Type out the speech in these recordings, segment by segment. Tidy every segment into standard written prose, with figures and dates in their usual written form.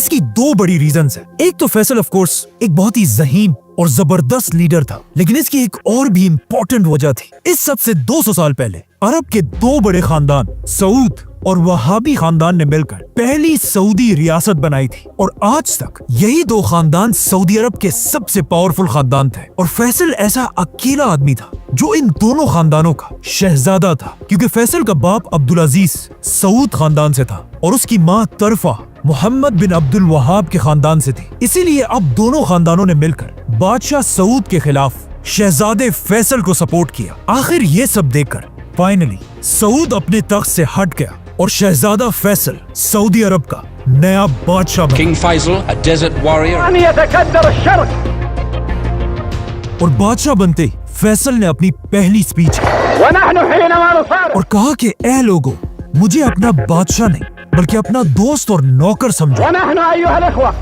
इसकी दो बड़ी रीजंस है। एक तो फैसल ऑफ कोर्स एक बहुत ही ज़हीन और जबरदस्त लीडर था, लेकिन इसकी एक और भी इम्पोर्टेंट वजह थी। इस सब से 200 साल पहले अरब के दो बड़े खानदान सऊद और वहाबी खानदान ने मिलकर पहली सऊदी रियासत बनाई थी, और आज तक यही दो खानदान सऊदी अरब के सबसे पावरफुल खानदान थे। और फैसल ऐसा अकेला आदमी था जो इन दोनों खानदानों का शहजादा था, क्योंकि फैसल का बाप अब्दुल अजीज सऊद खानदान से था और उसकी माँ तरफा मोहम्मद बिन अब्दुल वहाब के खानदान से थी। इसीलिए अब दोनों खानदानों ने मिलकर बादशाह सऊद के खिलाफ शहजादे फैसल को सपोर्ट किया। आखिर ये सब देखकर फाइनली सऊद अपने तख्त से हट गया और शहजादा फैसल सऊदी अरब का नया बादशाह बना। King Faisal, a desert warrior. और बादशाह बनते ही फैसल ने अपनी पहली स्पीच और कहा कि ए लोगों, मुझे अपना बादशाह नहीं बल्कि अपना दोस्त और नौकर समझो,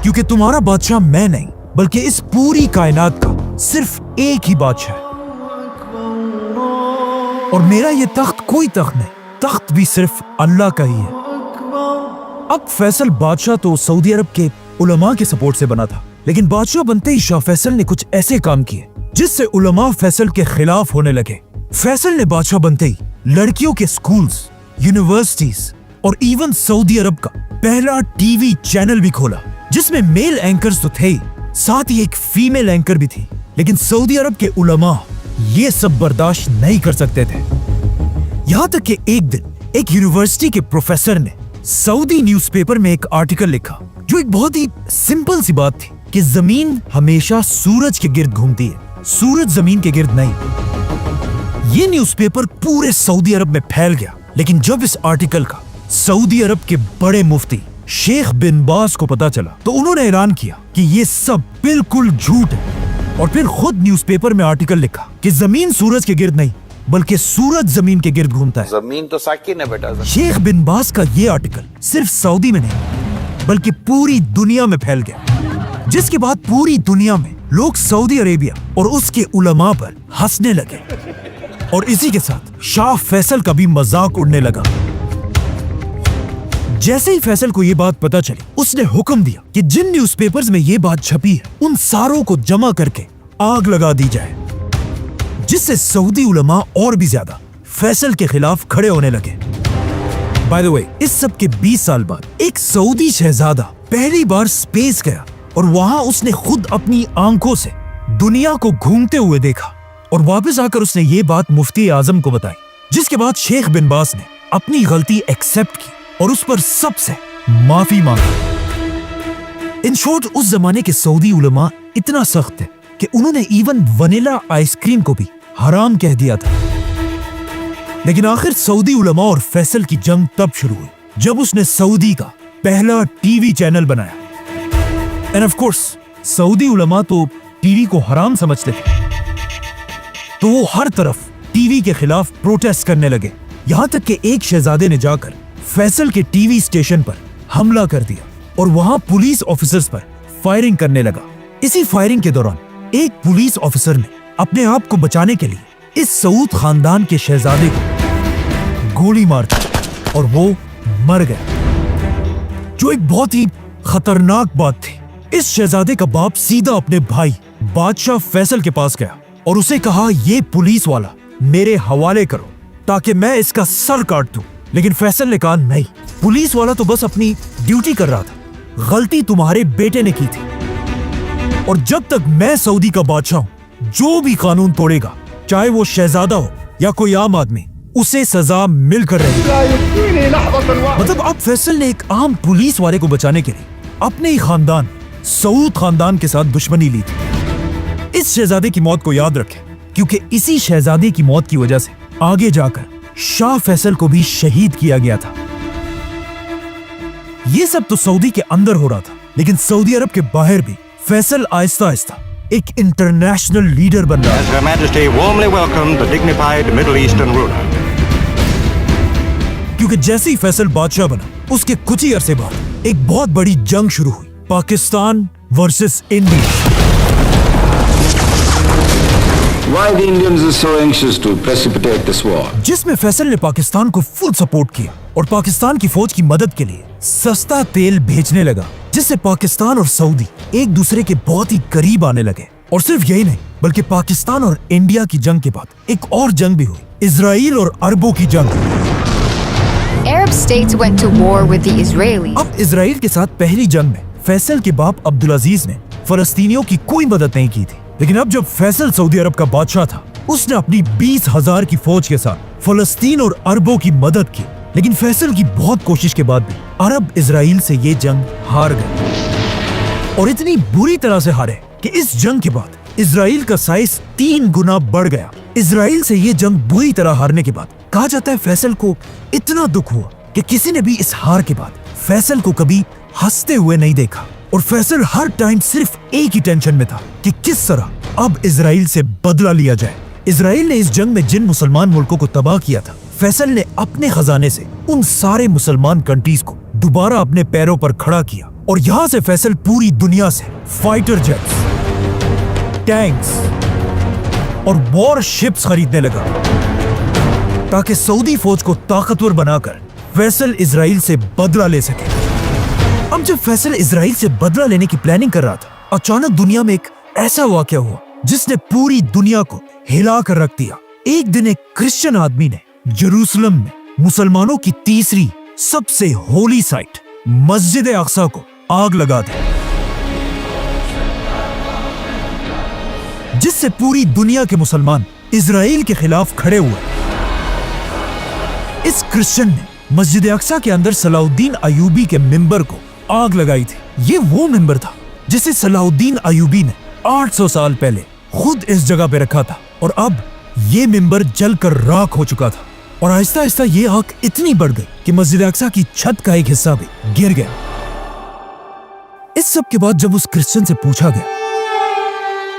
क्योंकि तुम्हारा बादशाह मैं नहीं बल्कि इस पूरी कायनात का सिर्फ एक ही बादशाह है, और मेरा ये तख्त कोई तख्त नहीं, तख्त भी सिर्फ अल्लाह का ही है। अब फैसल बादशाह तो सऊदी अरब के उलमा के सपोर्ट से बना था, लेकिन बादशाह बनते ही शाह फैसल ने कुछ ऐसे काम किए जिससे उलमा फैसल के खिलाफ होने लगे। फैसल ने बादशाह बनते ही लड़कियों के स्कूल्स, यूनिवर्सिटीज और इवन सऊदी अरब का पहला टीवी चैनल भी खोला, जिसमें मेल एंकर्स तो थे ही, साथ ही एक फीमेल एंकर भी थी। लेकिन सऊदी अरब के उलमा ये सब बर्दाश्त नहीं कर सकते थे। यहाँ तक कि एक दिन एक यूनिवर्सिटी के प्रोफेसर ने सऊदी न्यूज़पेपर में एक आर्टिकल लिखा जो एक बहुत ही सिंपल सी बात थी कि जमीन हमेशा सूरज के गिर्द घूमती है, सूरज जमीन के गिर्द नहीं। ये न्यूज़पेपर पूरे सऊदी अरब में फैल गया, लेकिन जब इस आर्टिकल का सऊदी अरब के बड़े मुफ्ती शेख बिन बाज को पता चला तो उन्होंने ऐलान किया कि ये सब बिल्कुल झूठ है, और फिर खुद न्यूज़पेपर में आर्टिकल लिखा कि जमीन सूरज के गिर्द नहीं बल्कि सूरज जमीन के गिर्द घूमता है। जमीन तो साकिन है बेटा। शेख बिन बाज का ये आर्टिकल सिर्फ सऊदी में नहीं बल्कि पूरी दुनिया में फैल गया, जिसके बाद पूरी दुनिया में लोग सऊदी अरेबिया और उसके उलमा पर हंसने लगे, और इसी के साथ शाह फैसल का भी मजाक उड़ने लगा। जैसे ही फैसल को ये बात पता चली, उसने हुक्म दिया कि जिन न्यूज़पेपर्स में ये बात छपी है उन सारों को जमा करके आग लगा दी जाए, जिससे सऊदी उलमा और भी ज्यादा फैसल के खिलाफ खड़े होने लगे। बाय द वे, इस सब के 20 साल बाद एक सऊदी शहजादा पहली बार स्पेस गया, और वहां उसने खुद अपनी आंखों से दुनिया को घूमते हुए देखा, और वापस आकर उसने ये बात मुफ्ती आजम को बताई, जिसके बाद शेख बिन बाज ने अपनी गलती एक्सेप्ट की और उस पर सबसे माफी मांगी। इन शॉर्ट, उस जमाने के सऊदी उलमा इतना सख्त थे कि उन्होंने इवन वनीला आइसक्रीम को भी हराम कह दिया था। लेकिन आखिर सऊदी उलमा और फैसल की जंग तब शुरू हुई जब उसने सऊदी का पहला टीवी चैनल बनाया। एंड ऑफ कोर्स सऊदी उलमा तो टीवी को हराम समझते थे, तो वो हर तरफ टीवी के खिलाफ प्रोटेस्ट करने लगे। यहां तक कि एक शहजादे ने जाकर फैसल के टीवी स्टेशन पर हमला कर दिया और वहां पुलिस ऑफिसर्स पर फायरिंग करने लगा। इसी फायरिंग के दौरान एक पुलिस ऑफिसर ने अपने आप को बचाने के लिए इस सऊद खानदान के शहजादे को गोली मार दी और वो मर गया, जो एक बहुत ही खतरनाक बात थी। इस शहजादे का बाप सीधा अपने भाई बादशाह फैसल के पास गया और उसे कहा, ये पुलिस वाला मेरे हवाले करो ताकि मैं इसका सर काट दूं। लेकिन फैसल ने कहा, नहीं, पुलिस वाला तो बस अपनी ड्यूटी कर रहा था, गलती तुम्हारे बेटे ने की थी, और जब तक मैं सऊदी का बादशाह हूं, जो भी कानून तोड़ेगा, चाहे वो शहजादा हो या कोई आम आदमी, उसे सजा मिलकर रहेगी। मतलब अब फैसल ने एक आम पुलिस वाले को बचाने के लिए अपने ही खानदान सऊद खानदान के साथ दुश्मनी ली थी। इस शहजादे की मौत को याद रखें, क्योंकि इसी शहजादे की मौत की वजह से आगे जाकर शाह फैसल को भी शहीद किया गया था। ये सब तो सऊदी के अंदर हो रहा था, लेकिन सऊदी अरब के बाहर भी फैसल आहिस्ता आहिस्ता एक इंटरनेशनल लीडर बन रहा है। Her Majesty warmly welcomed the dignified Middle Eastern ruler. क्योंकि जैसे ही फैसल बादशाह बना, उसके कुछ ही अरसे बाद एक बहुत बड़ी जंग शुरू हुई, Pakistan versus India. Why the Indians are so anxious to precipitate this war? जिसमें फैसल ने पाकिस्तान को फुल सपोर्ट किया और पाकिस्तान की फौज की मदद के लिए सस्ता तेल भेजने लगा, जिससे पाकिस्तान और सऊदी एक दूसरे के बहुत ही करीब आने लगे। और सिर्फ यही नहीं, बल्कि पाकिस्तान और इंडिया की जंग के बाद एक और जंग भी हुई, इजराइल और अरबों की जंग। Arab states went to war with the Israelis. अब इजराइल के साथ पहली जंग में फैसल के बाप अब्दुल अजीज ने फलस्तीनियों की कोई मदद नहीं की थी, लेकिन अब जब फैसल सऊदी अरब का बादशाह था, उसने अपनी 20,000 की फौज के साथ फलस्तीन और अरबों की मदद की। लेकिन फैसल की बहुत कोशिश के बाद भी अरब इजराइल से ये जंग हार गए, और इतनी बुरी तरह से हारे कि इस जंग के बाद इजराइल का साइज 3 गुना बढ़ गया। इजराइल से ये जंग बुरी तरह हारने के बाद कहा जाता है फैसल को इतना दुख हुआ कि किसी ने भी इस हार के बाद फैसल को कभी हंसते हुए नहीं देखा, और फैसल हर टाइम सिर्फ एक ही टेंशन में था कि किस तरह अब इजराइल से बदला लिया जाए। इजराइल ने इस जंग में जिन मुसलमान मुल्कों को तबाह किया था, फैसल ने अपने खजाने से उन सारे मुसलमान कंट्रीज को दोबारा अपने पैरों पर खड़ा किया, और यहाँ से फैसल पूरी दुनिया से फाइटर जेट्स, टैंक्स और वॉर शिप्स खरीदने लगा ताकि सऊदी फौज को ताकतवर बनाकर फैसल इजराइल से बदला ले सके। अब जब फैसल इजराइल से बदला लेने की प्लानिंग कर रहा था, अचानक दुनिया में एक ऐसा वाकया हुआ जिसने पूरी दुनिया को हिला कर रख दिया। एक दिन एक क्रिश्चियन आदमी ने जेरूसलम में मुसलमानों की तीसरी सबसे होली साइट मस्जिद अक्सा को आग लगा दी, जिससे पूरी दुनिया के मुसलमान इजराइल के खिलाफ खड़े हुए। इस क्रिश्चियन ने मस्जिद अक्सा के अंदर सलाउद्दीन अयूबी के मिंबर को आग लगाई थी। ये वो मिंबर था जिसे सलाउद्दीन अयूबी ने 800 साल पहले खुद इस जगह पे रखा था, और अब ये मिंबर जलकर राख हो चुका था, और आहिस्ता आहिस्ता ये आग इतनी बढ़ गई कि मस्जिद अक्सा की छत का एक हिस्सा भी गिर गया। इस सब के बाद जब उस क्रिश्चियन से पूछा गया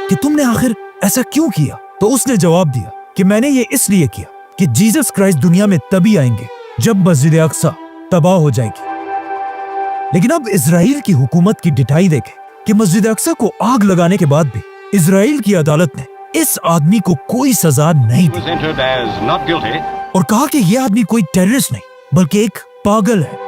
कि तुमने आखिर ऐसा क्यों किया, तो उसने जवाब दिया कि मैंने ये इसलिए किया कि जीसस क्राइस्ट दुनिया में तभी आएंगे जब मस्जिद अक्सा तबाह हो जाएगी। लेकिन अब इजराइल की हुकूमत की डिटाई देखे कि मस्जिद अक्सा को आग लगाने के बाद भी इजराइल की अदालत ने इस आदमी को कोई सजा नहीं दी, was entered as not guilty. और कहा कि यह आदमी कोई टेररिस्ट नहीं बल्कि एक पागल है।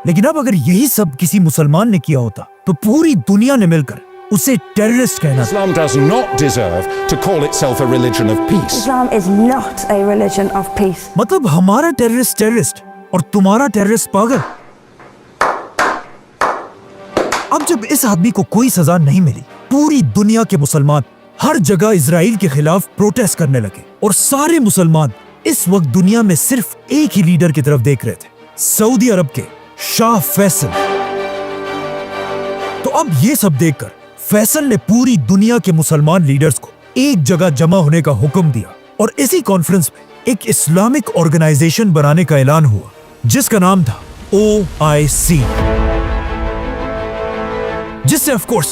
लेकिन अब अगर यही सब किसी मुसलमान ने किया होता तो पूरी दुनिया ने मिलकर उसे टेररिस्ट कहना था। Islam does not deserve to call itself a religion of peace. Islam is not a religion of peace. मतलब हमारा टेररिस्ट टेररिस्ट और तुम्हारा टेररिस्ट पागल। अब जब इस आदमी को कोई सजा नहीं मिली, पूरी दुनिया के मुसलमान हर जगह इजराइल के खिलाफ प्रोटेस्ट करने लगे, और सारे मुसलमान इस वक्त दुनिया में सिर्फ एक ही लीडर की तरफ देख रहे थे, सऊदी अरब के शाह फैसल। तो अब ये सब देखकर फैसल ने पूरी दुनिया के मुसलमान लीडर्स को एक जगह जमा होने का हुक्म दिया, और इसी कॉन्फ्रेंस में एक इस्लामिक ऑर्गेनाइजेशन बनाने का ऐलान हुआ जिसका नाम था OIC, जिससे ऑफ कोर्स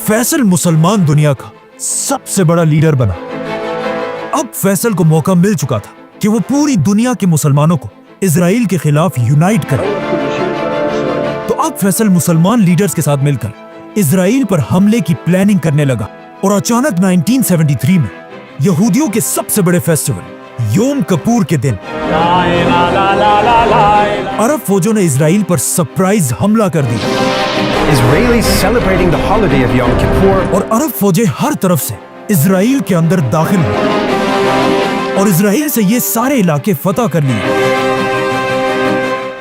फैसल मुसलमान दुनिया का सबसे बड़ा लीडर बना। अब फैसल को मौका मिल चुका था कि वो पूरी दुनिया के मुसलमानों को इजराइल के खिलाफ यूनाइट करे। तो अब फैसल मुसलमान लीडर्स के साथ मिलकर इजराइल पर हमले की प्लानिंग करने लगा, और अचानक 1973 में यहूदियों के सबसे बड़े फेस्टिवल योम किपुर के दिन अरब फौजों ने इजराइल पर सरप्राइज हमला कर दिया। Israelis celebrating the holiday of Yom Kippur. और अरब फौजें हर तरफ से इजराइल के अंदर दाखिल हुई, और इजराइल से ये सारे इलाके फतह कर लिए।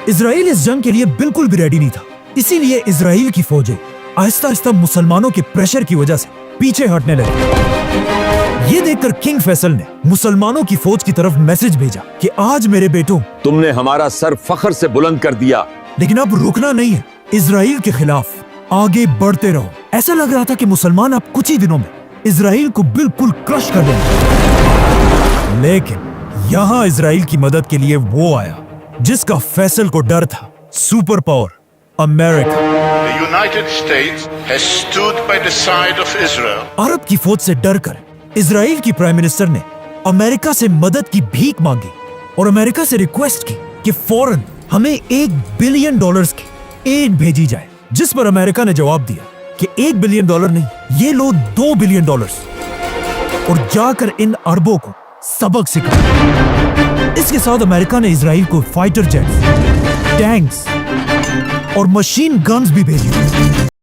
इजराइल इस जंग के लिए बिल्कुल भी रेडी नहीं था, इसीलिए इजराइल की फौजें आहिस्ता आहिस्ता मुसलमानों के प्रेशर की वजह से पीछे हटने लगी। ये देखकर किंग फैसल ने मुसलमानों की फौज की तरफ मैसेज भेजा कि आज मेरे बेटों, तुमने हमारा सर फख्र से बुलंद कर दिया, लेकिन अब रुकना नहीं है, इजराइल के खिलाफ आगे बढ़ते रहो। ऐसा लग रहा था कि मुसलमान अब कुछ ही दिनों में इजराइल को बिल्कुल क्रश कर देंगे। लेकिन यहाँ इजराइल की मदद के लिए वो आया जिसका फैसल को डर था, super power America. The United States has stood by the side of Israel. अरब की फौज से डरकर इजराइल की प्राइम मिनिस्टर ने अमेरिका से मदद की भीख मांगी, और अमेरिका से रिक्वेस्ट की कि फौरन हमें $1 बिलियन की एड भेजी जाए, जिस पर अमेरिका ने जवाब दिया कि $1 बिलियन नहीं, ये लो $2 बिलियन, और जाकर इन अरबों को सबक सिखाया। इसके साथ अमेरिका ने इजराइल को फाइटर जेट्स, टैंक्स और मशीन गन्स भी भेजी।